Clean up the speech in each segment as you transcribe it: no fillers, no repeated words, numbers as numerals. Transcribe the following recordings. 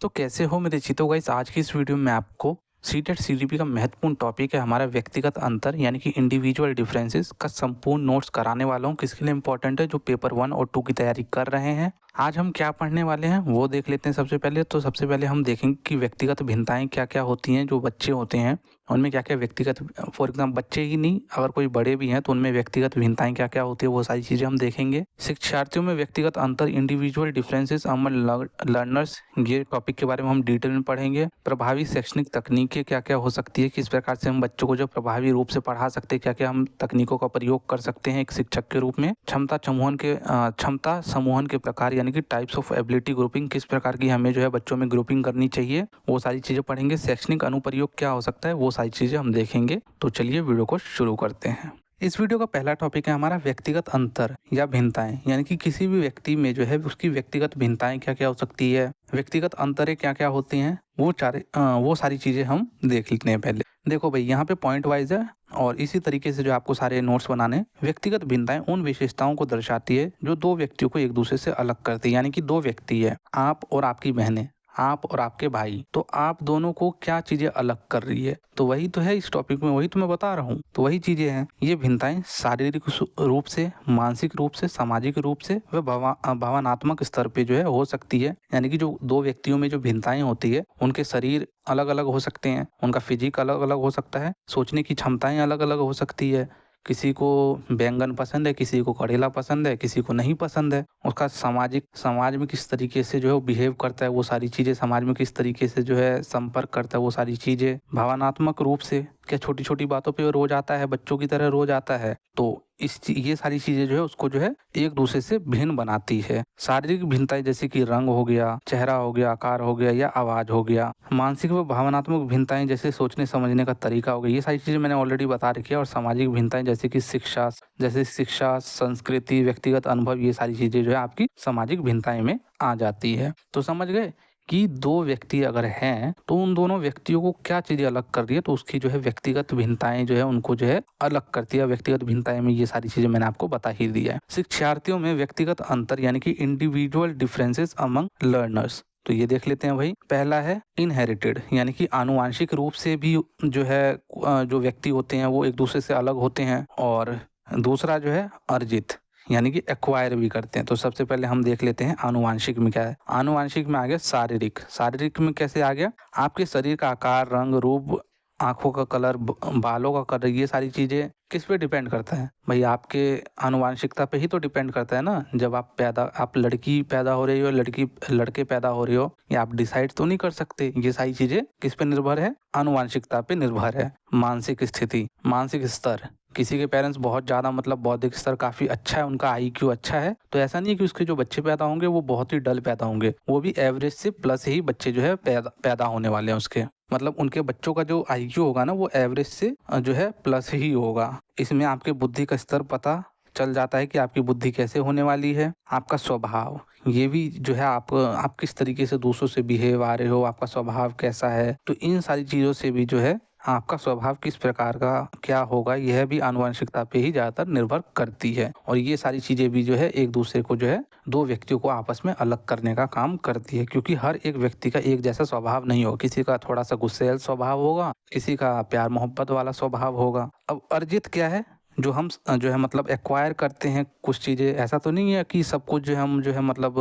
तो कैसे हो मेरे चितो गाइस। आज की इस वीडियो में आपको सीटेट सीजीपी का महत्वपूर्ण टॉपिक है हमारा व्यक्तिगत अंतर यानी कि इंडिविजुअल डिफरेंसेस का संपूर्ण नोट्स कराने वाला हूँ। किसके लिए इंपॉर्टेंट है? जो पेपर 1 और 2 की तैयारी कर रहे हैं। आज हम क्या पढ़ने वाले हैं वो देख लेते हैं। सबसे पहले हम देखेंगे कि व्यक्तिगत भिन्नताएं क्या क्या होती हैं। जो बच्चे होते हैं उनमें क्या क्या व्यक्तिगत, फॉर एग्जाम्पल बच्चे ही नहीं, अगर कोई बड़े भी हैं तो उनमें व्यक्तिगत भिन्नताएं क्या क्या होती है वो सारी चीज़ें हम देखेंगे। शिक्षार्थियों में व्यक्तिगत अंतर इंडिविजुअल डिफरेंसेस अमंग लर्नर्स, ये टॉपिक के बारे में हम डिटेल में पढ़ेंगे। प्रभावी शैक्षणिक तकनीकें क्या क्या हो सकती है, किस प्रकार से हम बच्चों को जो प्रभावी रूप से पढ़ा सकते हैं, क्या क्या हम तकनीकों का प्रयोग कर सकते हैं एक शिक्षक के रूप में। क्षमता समूहन के प्रकार यानी कि टाइप्स ऑफ एबिलिटी ग्रुपिंग, किस प्रकार की हमें जो है बच्चों में ग्रुपिंग करनी चाहिए, वो सारी चीज़ें पढ़ेंगे। शैक्षणिक अनुप्रयोग क्या हो सकता है वो सारी चीज़ें हम देखेंगे। तो चलिए वीडियो को शुरू करते हैं। इस वीडियो का पहला टॉपिक है हमारा व्यक्तिगत अंतर या भिन्नताएं, यानी कि किसी भी व्यक्ति में जो है उसकी व्यक्तिगत भिन्नताएं क्या क्या हो सकती है, व्यक्तिगत अंतरें क्या क्या होती हैं, वो सारी चीज़ें हम देख लेते हैं। पहले देखो भाई, यहाँ पे पॉइंट वाइज है और इसी तरीके से जो आपको सारे नोट्स बनाने। व्यक्तिगत भिन्नताएं उन विशेषताओं को दर्शाती है जो दो व्यक्तियों को एक दूसरे से अलग करती है। यानी कि दो व्यक्ति है, आप और आपकी बहनें, आप और आपके भाई, तो आप दोनों को क्या चीजें अलग कर रही है, तो वही तो है इस टॉपिक में, वही तो मैं बता रहा हूँ। तो वही चीजें हैं। ये भिन्नताएं शारीरिक रूप से, मानसिक रूप से, सामाजिक रूप से व भावनात्मक स्तर पे जो है हो सकती है। यानी कि जो दो व्यक्तियों में जो भिन्नताएं होती है, उनके शरीर अलग अलग हो सकते हैं, उनका फिजिक अलग अलग हो सकता है, सोचने की क्षमताएं अलग अलग हो सकती है। किसी को बैंगन पसंद है, किसी को करेला पसंद है, किसी को नहीं पसंद है। उसका समाज में किस तरीके से जो है वो बिहेव करता है, वो सारी चीज़ें, समाज में किस तरीके से जो है संपर्क करता है, वो सारी चीज़ें। भावनात्मक रूप से क्या छोटी छोटी बातों पे रोज आता है, बच्चों की तरह रोज आता है। तो ये सारी चीजें जो है उसको जो है एक दूसरे से भिन्न बनाती है। शारीरिक भिन्नताएं जैसे कि रंग हो गया, चेहरा हो गया, आकार हो गया या आवाज हो गया। मानसिक व भावनात्मक भिन्नताएं जैसे सोचने समझने का तरीका हो गया। ये सारी चीजें मैंने ऑलरेडी बता रखी है। और सामाजिक भिन्नताएं जैसे कि शिक्षा, संस्कृति, व्यक्तिगत अनुभव, ये सारी चीजें जो है आपकी सामाजिक भिन्नताएं में आ जाती है। तो समझ गए कि दो व्यक्ति अगर हैं तो उन दोनों व्यक्तियों को क्या चीजें अलग कर रही है, तो उसकी जो है व्यक्तिगत भिन्नताएं जो है उनको जो है अलग करती है। व्यक्तिगत भिन्नताएं में ये सारी चीजें मैंने आपको बता ही दी है। शिक्षार्थियों में व्यक्तिगत अंतर यानी कि इंडिविजुअल डिफरेंसेस अमंग लर्नर्स, तो ये देख लेते हैं भाई। पहला है इनहेरिटेड, यानी कि आनुवांशिक रूप से भी जो है जो व्यक्ति होते हैं वो एक दूसरे से अलग होते हैं। और दूसरा जो है अर्जित, यानी कि एक्वायर भी करते हैं। तो सबसे पहले हम देख लेते हैं आनुवांशिक में क्या है। आनुवांशिक में आ गया शारीरिक में कैसे आ गया, आपके शरीर का आकार, रंग, रूप, आंखों का कलर, बालों का कलर, ये सारी चीजें किस पे डिपेंड करता है भाई? आपके आनुवांशिकता पे ही तो डिपेंड करता है ना। जब आप लड़की पैदा हो रही हो, लड़के पैदा हो रहे हो, ये आप डिसाइड तो नहीं कर सकते। ये सारी चीजें किस पे निर्भर है? आनुवांशिकता पे निर्भर है। मानसिक स्थिति, मानसिक स्तर, किसी के पेरेंट्स बहुत ज़्यादा मतलब बौद्धिक स्तर काफ़ी अच्छा है, उनका आईक्यू अच्छा है, तो ऐसा नहीं है कि उसके जो बच्चे पैदा होंगे वो बहुत ही डल पैदा होंगे। वो भी एवरेज से प्लस ही बच्चे जो है पैदा होने वाले हैं उसके। मतलब उनके बच्चों का जो आईक्यू होगा ना वो एवरेज से जो है प्लस ही होगा। इसमें आपके बुद्धि का स्तर पता चल जाता है कि आपकी बुद्धि कैसे होने वाली है। आपका स्वभाव, ये भी जो है आप किस तरीके से दूसरों से बिहेव आ रहे हो, आपका स्वभाव कैसा है, तो इन सारी चीज़ों से भी जो है आपका स्वभाव किस प्रकार का क्या होगा, यह भी आनुवंशिकता पे ही ज़्यादातर निर्भर करती है। और ये सारी चीज़ें भी जो है एक दूसरे को जो है दो व्यक्तियों को आपस में अलग करने का काम करती है। क्योंकि हर एक व्यक्ति का एक जैसा स्वभाव नहीं होगा, किसी का थोड़ा सा गुस्सैल स्वभाव होगा, किसी का प्यार मोहब्बत वाला स्वभाव होगा। अब अर्जित क्या है? जो हम जो है मतलब एक्वायर करते हैं कुछ चीज़ें। ऐसा तो नहीं है कि सब कुछ जो है हम जो है मतलब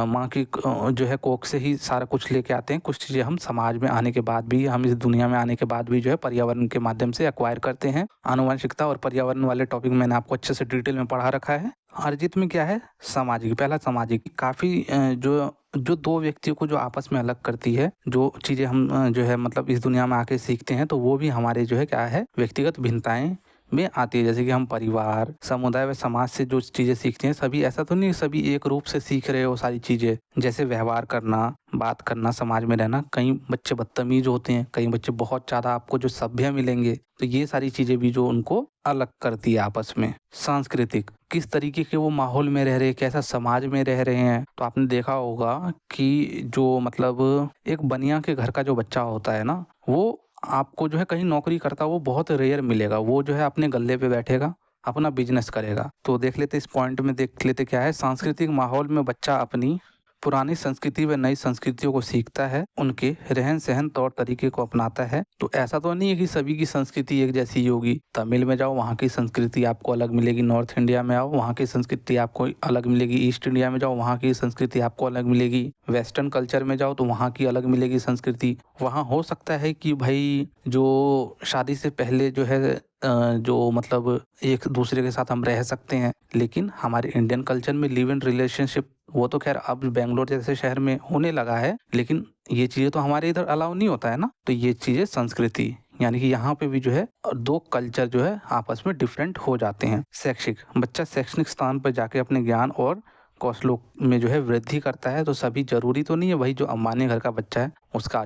माँ की जो है कोख से ही सारा कुछ लेके आते हैं। कुछ चीज़ें हम समाज में आने के बाद भी, हम इस दुनिया में आने के बाद भी जो है पर्यावरण के माध्यम से एक्वायर करते हैं। आनुवंशिकता और पर्यावरण वाले टॉपिक मैंने आपको अच्छे से डिटेल में पढ़ा रखा है। अर्जित में क्या है? सामाजिक। पहला सामाजिक, काफ़ी जो दो व्यक्तियों को जो आपस में अलग करती है, जो चीज़ें हम जो है मतलब इस दुनिया में आके सीखते हैं, तो वो भी हमारे जो है क्या है, व्यक्तिगत भिन्नताएं में आती है। जैसे कि हम परिवार, समुदाय व समाज से जो चीज़ें सीखते हैं, सभी ऐसा तो नहीं सभी एक रूप से सीख रहे हो सारी चीज़ें। जैसे व्यवहार करना, बात करना, समाज में रहना। कई बच्चे बदतमीज होते हैं, कई बच्चे बहुत ज़्यादा आपको जो सभ्य मिलेंगे। तो ये सारी चीज़ें भी जो उनको अलग करती है आपस में। सांस्कृतिक, किस तरीके के वो माहौल में रह रहे हैं, कैसा समाज में रह रहे हैं। तो आपने देखा होगा कि जो मतलब एक बनिया के घर का जो बच्चा होता है ना, वो आपको जो है कहीं नौकरी करता वो बहुत रेयर मिलेगा। वो जो है अपने गल्ले पे बैठेगा, अपना बिजनेस करेगा। तो देख लेते इस पॉइंट में, देख लेते क्या है। सांस्कृतिक माहौल में बच्चा अपनी पुरानी संस्कृति व नई संस्कृतियों को सीखता है, उनके रहन सहन तौर तरीके को अपनाता है। तो ऐसा तो नहीं है कि सभी की संस्कृति एक जैसी ही होगी। तमिल में जाओ वहाँ की संस्कृति आपको अलग मिलेगी, नॉर्थ इंडिया में आओ वहाँ की संस्कृति आपको अलग मिलेगी, ईस्ट इंडिया में जाओ वहाँ की संस्कृति आपको अलग मिलेगी, वेस्टर्न कल्चर में जाओ तो वहाँ की अलग मिलेगी संस्कृति। वहाँ हो सकता है कि भाई जो शादी से पहले जो है जो मतलब एक दूसरे के साथ हम रह सकते हैं, लेकिन हमारे इंडियन कल्चर में लिव इन रिलेशनशिप वो तो खैर अब बेंगलोर जैसे शहर में होने लगा है, लेकिन ये चीज़ें तो हमारे इधर अलाउ नहीं होता है ना। तो ये चीज़ें संस्कृति यानी कि यहाँ पे भी जो है दो कल्चर जो है आपस में डिफरेंट हो जाते हैं। शैक्षिक बच्चा शैक्षणिक स्थान पर जाके अपने ज्ञान और कौशलों में जो है वृद्धि करता है। तो सभी जरूरी तो नहीं है वही जो अंबानी घर का बच्चा है उसको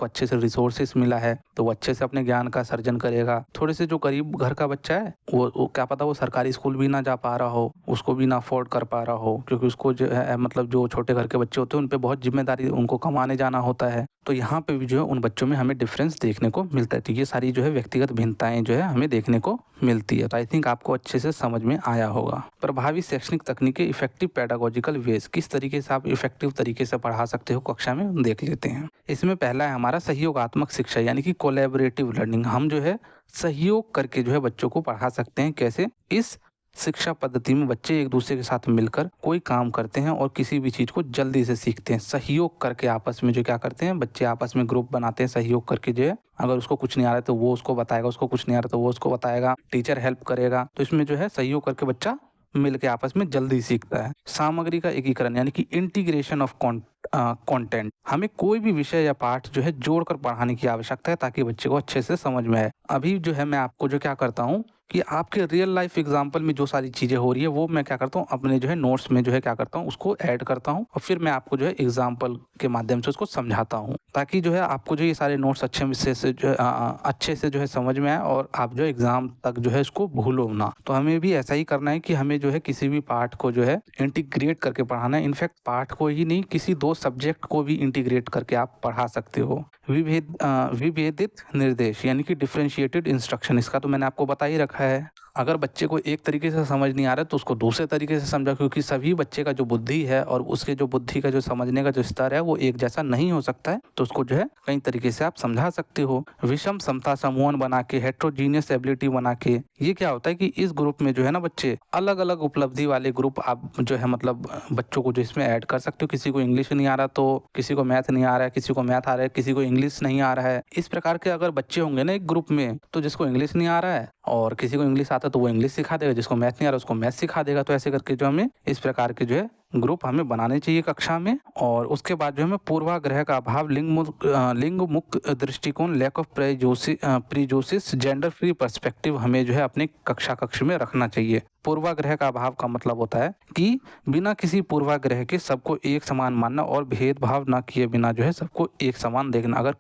अच्छे से रिसोर्सेस मिला है तो वो अच्छे से अपने ज्ञान का सर्जन करेगा। थोड़े से जो गरीब घर का बच्चा है वो क्या पता वो सरकारी स्कूल भी ना जा पा रहा हो, उसको भी ना अफोर्ड कर पा रहा हो, क्योंकि उसको जो है मतलब जो छोटे घर के बच्चे होते हैं उन पे बहुत जिम्मेदारी उनको कमाने जाना होता है। तो यहाँ पे भी जो है उन बच्चों में हमें डिफरेंस देखने को मिलता है। तो ये सारी जो है व्यक्तिगत भिन्नताएं जो है हमें देखने को मिलती है। तो आई थिंक आपको अच्छे से समझ में आया होगा। प्रभावी शैक्षणिक तकनीकें, इफेक्टिव पेडागोजिकल वेज, किस तरीके से आप इफेक्टिव तरीके से पढ़ा सकते हो कक्षा में, देख लेते हैं। इसमें पहला है हमारा सहयोगात्मक शिक्षा यानी कि कोलैबोरेटिव लर्निंग। हम जो है सहयोग करके जो है बच्चों को पढ़ा सकते हैं। कैसे? इस शिक्षा पद्धति में बच्चे एक दूसरे के साथ मिलकर कोई काम करते हैं और किसी भी चीज़ को जल्दी से सीखते हैं। सहयोग करके आपस में जो क्या करते हैं बच्चे आपस में ग्रुप बनाते हैं, सहयोग करके जो है अगर उसको कुछ नहीं आ रहा है तो वो उसको बताएगा, उसको कुछ नहीं आ रहा तो वो उसको बताएगा, टीचर हेल्प करेगा। तो इसमें जो है सहयोग करके बच्चा मिल के आपस में जल्दी सीखता है। सामग्री का एकीकरण यानी कि इंटीग्रेशन ऑफ कंटेंट। हमें कोई भी विषय या पाठ जो है जोड़कर पढ़ाने की आवश्यकता है ताकि बच्चे को अच्छे से समझ में आए। अभी जो है मैं आपको जो क्या करता हूँ कि आपके रियल लाइफ एग्जाम्पल में जो सारी चीज़ें हो रही है वो मैं क्या करता हूँ अपने जो है नोट्स में जो है क्या करता हूँ उसको ऐड करता हूँ और फिर मैं आपको जो है एग्जाम्पल के माध्यम से उसको समझाता हूँ ताकि जो है आपको जो ये सारे नोट्स अच्छे से जो है समझ में आए और आप जो एग्जाम तक जो है इसको भूलो ना। तो हमें भी ऐसा ही करना है कि हमें जो है किसी भी पाठ को जो है इंटीग्रेट करके पढ़ाना है। इनफैक्ट पाठ को ही नहीं किसी दो सब्जेक्ट को भी इंटीग्रेट करके आप पढ़ा सकते हो। विभेदित निर्देश यानी कि डिफरेंशिएटेड इंस्ट्रक्शन, इसका तो मैंने आपको बता ही रखा है। अगर बच्चे को एक तरीके से समझ नहीं आ रहा है तो उसको दूसरे तरीके से समझा, क्योंकि सभी बच्चे का जो बुद्धि है और उसके जो बुद्धि का जो समझने का जो स्तर है वो एक जैसा नहीं हो सकता है। तो उसको जो है कई तरीके से आप समझा सकते हो। विषम समता समूह बना के, हेट्रोजीनियस एबिलिटी बना के, ये क्या होता है कि इस ग्रुप में जो है ना बच्चे अलग अलग उपलब्धि वाले ग्रुप आप जो है मतलब बच्चों को जो इसमें ऐड कर सकते हो। किसी को इंग्लिश नहीं आ रहा तो किसी को मैथ नहीं आ रहा है, किसी को मैथ आ रहा है, किसी को इंग्लिश नहीं आ रहा है। इस प्रकार के अगर बच्चे होंगे ना एक ग्रुप में तो जिसको इंग्लिश नहीं आ रहा है और किसी को इंग्लिश आता है तो वो इंग्लिश सिखा देगा, जिसको मैथ नहीं आ रहा उसको मैथ सिखा देगा। तो ऐसे करके जो हमें इस प्रकार के जो है ग्रुप हमें बनाने चाहिए कक्षा में। और उसके बाद जो हमें पूर्वाग्रह का अभाव, लिंग मुक्त दृष्टिकोण, lack of prejudice, gender free perspective हमें जो है अपने कक्ष में रखना चाहिए। पूर्वाग्रह का अभाव का मतलब होता है कि बिना किसी पूर्वाग्रह के सबको एक समान मानना और भेदभाव न किए बिना जो है सबको एक समान देखना। अगर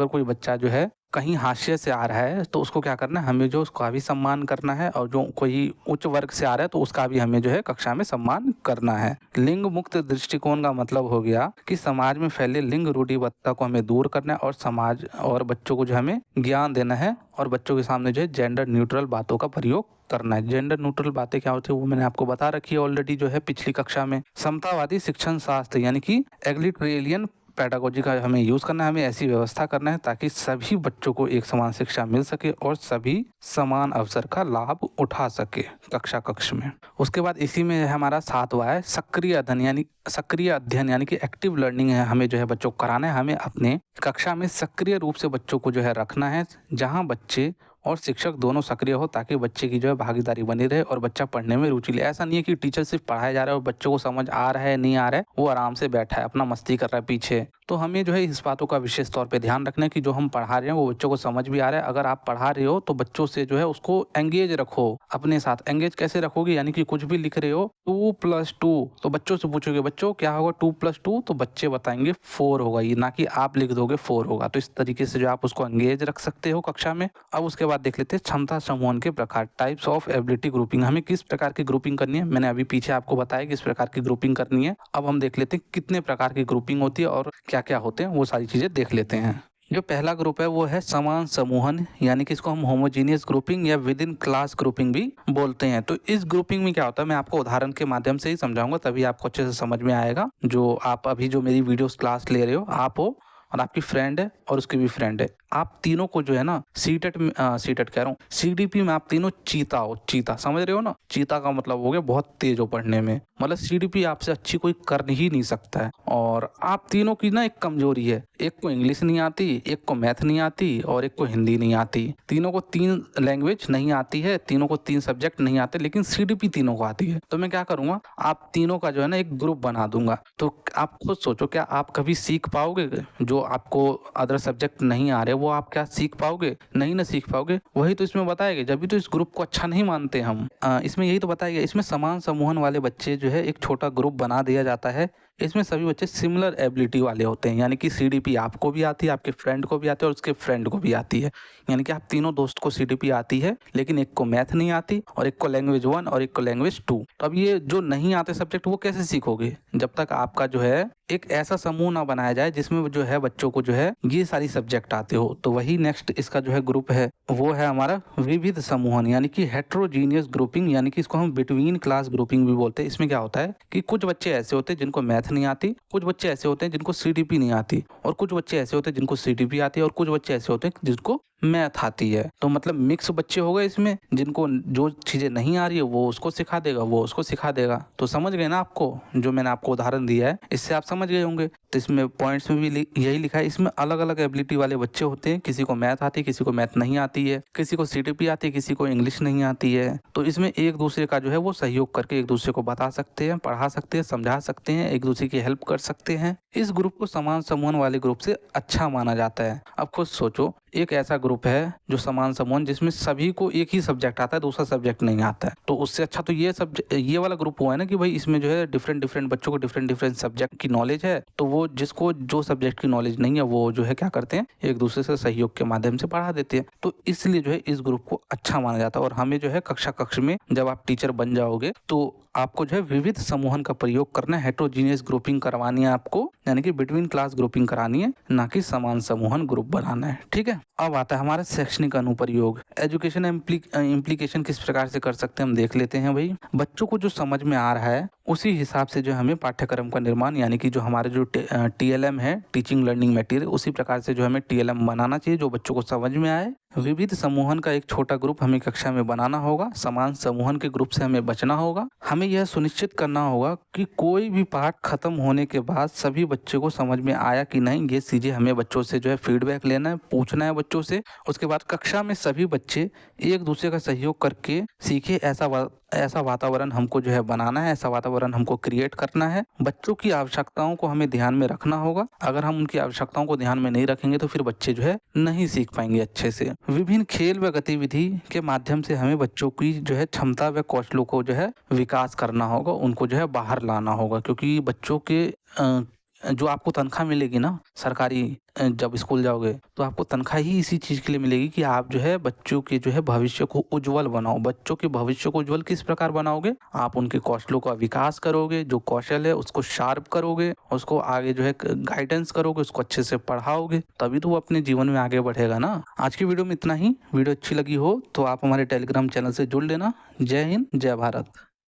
कोई बच्चा जो है कहीं हाशिए से आ रहा है तो उसको क्या करना है, हमें जो उसका भी सम्मान करना है, और जो कोई उच्च वर्ग से आ रहा है तो उसका भी हमें जो है कक्षा में सम्मान करना है। लिंग मुक्त दृष्टिकोण का मतलब हो गया कि समाज में फैले लिंग रूढ़िबद्धता को हमें दूर करना है और समाज और बच्चों को जो हमें ज्ञान देना है और बच्चों के सामने जो है जेंडर न्यूट्रल बातों का प्रयोग करना है। जेंडर न्यूट्रल बातें क्या होती है वो मैंने आपको बता रखी है ऑलरेडी जो है पिछली कक्षा में। समतावादी शिक्षण शास्त्र यानी कि एग्लिटरेरियन पेडागोजी का हमें यूज करना है। हमें ऐसी व्यवस्था करना है ताकि सभी बच्चों को एक समान शिक्षा मिल सके और सभी समान अवसर का लाभ उठा सके कक्ष में। उसके बाद इसी में हमारा 7वां है सक्रिय अध्ययन यानी कि एक्टिव लर्निंग है। हमें जो है बच्चों को कराना है, हमें अपने कक्षा में सक्रिय रूप से बच्चों को जो है रखना है, जहाँ बच्चे और शिक्षक दोनों सक्रिय हो ताकि बच्चे की जो है भागीदारी बनी रहे और बच्चा पढ़ने में रुचि ले। ऐसा नहीं है कि टीचर सिर्फ पढ़ाया जा रहा है और बच्चों को समझ आ रहा है नहीं आ रहा है, वो आराम से बैठा है अपना मस्ती कर रहा है पीछे। तो हमें जो है इस बातों का विशेष तौर पे ध्यान रखना है कि जो हम पढ़ा रहे हैं वो बच्चों को समझ भी आ रहा है। अगर आप पढ़ा रहे हो तो बच्चों से जो है उसको एंगेज रखो अपने साथ। एंगेज कैसे रखोगे, यानी कि कुछ भी लिख रहे हो 2+2 तो बच्चों से पूछोगे बच्चों क्या होगा 2+2, तो बच्चे बताएंगे 4 होगा, ये ना कि आप लिख दोगे 4 होगा। तो इस तरीके से जो आप उसको एंगेज रख सकते हो कक्षा में। अब उसके बाद देख लेते हैं क्षमता समूहन के प्रकार, टाइप्स ऑफ एबिलिटी ग्रुपिंग। हमें किस प्रकार की ग्रुपिंग करनी है, मैंने अभी पीछे आपको बताया किस प्रकार की ग्रुपिंग करनी है। अब हम देख लेते हैं कितने प्रकार की ग्रुपिंग होती है और क्या क्या होते हैं, वो सारी चीजें देख लेते हैं। जो पहला ग्रुप है वो है समान समूहन, यानी कि इसको हम होमोजीनियस ग्रुपिंग या विद इन क्लास ग्रुपिंग भी बोलते हैं। तो इस ग्रुपिंग में क्या होता है, मैं आपको उदाहरण के माध्यम से ही समझाऊंगा, तभी आपको अच्छे से समझ में आएगा। जो आप अभी जो मेरी वीडियोस क्लास ले रहे हो, आप हो और आपकी फ्रेंड है और उसकी भी फ्रेंड है, आप तीनों को जो है ना सीटेट में सीटेट कह रहा हूँ सीडीपी में आप तीनों चीता हो। चीता समझ रहे हो ना, चीता का मतलब हो गया बहुत तेज हो पढ़ने में, मतलब सीडीपी आपसे अच्छी कोई कर ही नहीं सकता है। और आप तीनों की ना एक कमजोरी है, एक को इंग्लिश नहीं आती, एक को मैथ नहीं आती और एक को हिंदी नहीं आती। तीनों को 3 लैंग्वेज नहीं आती है, तीनों को 3 सब्जेक्ट नहीं आते, लेकिन सीडीपी तीनों को आती है। तो मैं क्या करूंगा, आप तीनों का जो है ना एक ग्रुप बना दूंगा। तो आप खुद सोचो, क्या आप कभी सीख पाओगे? जो आपको अदर सब्जेक्ट नहीं आ रहे वो आप क्या सीख पाओगे? नहीं ना सीख पाओगे। वही तो इसमें बताया गया, जब भी तो इस ग्रुप को अच्छा नहीं मानते हम। इसमें यही तो बताया गया, इसमें समान समूहन वाले बच्चे जो है एक छोटा ग्रुप बना दिया जाता है। इसमें सभी बच्चे सिमिलर एबिलिटी वाले होते हैं, यानी कि सीडीपी आपको भी आती है, आपके फ्रेंड को भी आती है और उसके फ्रेंड को भी आती है। यानी कि आप तीनों दोस्त को सीडीपी आती है, लेकिन एक को मैथ नहीं आती और एक को लैंग्वेज 1 और एक को लैंग्वेज 2। तो अब ये जो नहीं आते सब्जेक्ट वो कैसे सीखोगे, जब तक आपका जो है एक ऐसा समूह ना बनाया जाए जिसमें जो है बच्चों को जो है ये सारी सब्जेक्ट आते हो। तो वही नेक्स्ट इसका जो है ग्रुप है वो है हमारा विविध समूहन, यानी कि हेट्रोजीनियस ग्रुपिंग, यानी कि इसको हम बिटवीन क्लास ग्रुपिंग भी बोलते हैं। इसमें क्या होता है कि कुछ बच्चे ऐसे होते हैं जिनको मैथ नहीं आती, कुछ बच्चे ऐसे होते हैं जिनको सीडीपी नहीं आती, और कुछ बच्चे ऐसे होते हैं जिनको सीडीपी आती है, और कुछ बच्चे ऐसे होते हैं जिनको मैथ आती है। तो मतलब मिक्स बच्चे हो गए इसमें, जिनको जो चीजें नहीं आ रही है वो उसको सिखा देगा, वो उसको सिखा देगा। तो समझ गए ना, आपको जो मैंने आपको उदाहरण दिया है इससे आप समझ गए होंगे। तो इसमें पॉइंट्स में भी यही लिखा है, इसमें अलग अलग एबिलिटी वाले बच्चे होते हैं, किसी को मैथ आती है, किसी को मैथ नहीं आती है, किसी को सीडीपी आती है, किसी को इंग्लिश नहीं आती है। तो इसमें एक दूसरे का जो है वो सहयोग करके एक दूसरे को बता सकते हैं, पढ़ा सकते हैं, समझा सकते हैं, एक दूसरे की हेल्प कर सकते हैं। इस ग्रुप को समान समूहन वाले ग्रुप से अच्छा माना जाता है। अब खुद सोचो, एक ऐसा ग्रुप है जो समान समूहन जिसमें सभी को एक ही सब्जेक्ट आता है, दूसरा सब्जेक्ट नहीं आता है, तो उससे अच्छा तो ये वाला ग्रुप हुआ है ना कि भाई इसमें जो है डिफरेंट डिफरेंट बच्चों को डिफरेंट डिफरेंट सब्जेक्ट की नॉलेज है। तो वो जिसको जो सब्जेक्ट की नॉलेज नहीं है वो जो है क्या करते हैं, एक दूसरे से सहयोग के माध्यम से पढ़ा देते हैं। तो इसलिए जो है इस ग्रुप को अच्छा माना जाता है। और हमें जो है कक्ष में जब आप टीचर बन जाओगे तो आपको जो है विविध समूहन का प्रयोग करना है, हेट्रोजीनियस ग्रुपिंग करवानी है आपको, यानी कि बिटवीन क्लास ग्रुपिंग करानी है, ना कि समान समूहन ग्रुप बनाना है। ठीक है, अब आता है हमारा शैक्षणिक अनुप्रयोग। एजुकेशन इम्प्लीकेशन किस प्रकार से कर सकते हैं हम देख लेते हैं। भाई बच्चों को जो समझ में आ रहा है उसी हिसाब से जो हमें पाठ्यक्रम का निर्माण, यानी कि जो हमारे जो टीएलएम है, टीचिंग लर्निंग मटेरियल, उसी प्रकार से जो हमें टीएलएम बनाना चाहिए जो बच्चों को समझ में आए। विविध समूहन का एक छोटा ग्रुप हमें कक्षा में बनाना होगा, समान समूहन के ग्रुप से हमें बचना होगा। हमें यह सुनिश्चित करना होगा कि कोई भी पाठ खत्म होने के बाद सभी बच्चों को समझ में आया कि नहीं, ये चीजें हमें बच्चों से जो है फीडबैक लेना है, पूछना है बच्चों से। उसके बाद कक्षा में सभी बच्चे एक दूसरे का सहयोग करके सीखे, ऐसा वातावरण हमको जो है बनाना है, ऐसा वातावरण हमको क्रिएट करना है। बच्चों की आवश्यकताओं को हमें ध्यान में रखना होगा। अगर हम उनकी आवश्यकताओं को ध्यान में नहीं रखेंगे तो फिर बच्चे जो है नहीं सीख पाएंगे अच्छे से। विभिन्न खेल व गतिविधि के माध्यम से हमें बच्चों की जो है क्षमता व कौशलों को जो है विकास करना होगा, उनको जो है बाहर लाना होगा। क्योंकि बच्चों के जो आपको तनख्वाह मिलेगी ना सरकारी, जब स्कूल जाओगे तो आपको तनख्वाह ही इसी चीज के लिए मिलेगी कि आप जो है बच्चों के जो है भविष्य को उज्जवल बनाओ। बच्चों के भविष्य को उज्जवल किस प्रकार बनाओगे, आप उनके कौशलों का विकास करोगे, जो कौशल है उसको शार्प करोगे, उसको आगे जो है गाइडेंस करोगे, उसको अच्छे से पढ़ाओगे, तभी तो वो अपने जीवन में आगे बढ़ेगा ना। आज की वीडियो में इतना ही। वीडियो अच्छी लगी हो तो आप हमारे टेलीग्राम चैनल से जुड़ लेना। जय हिंद, जय भारत।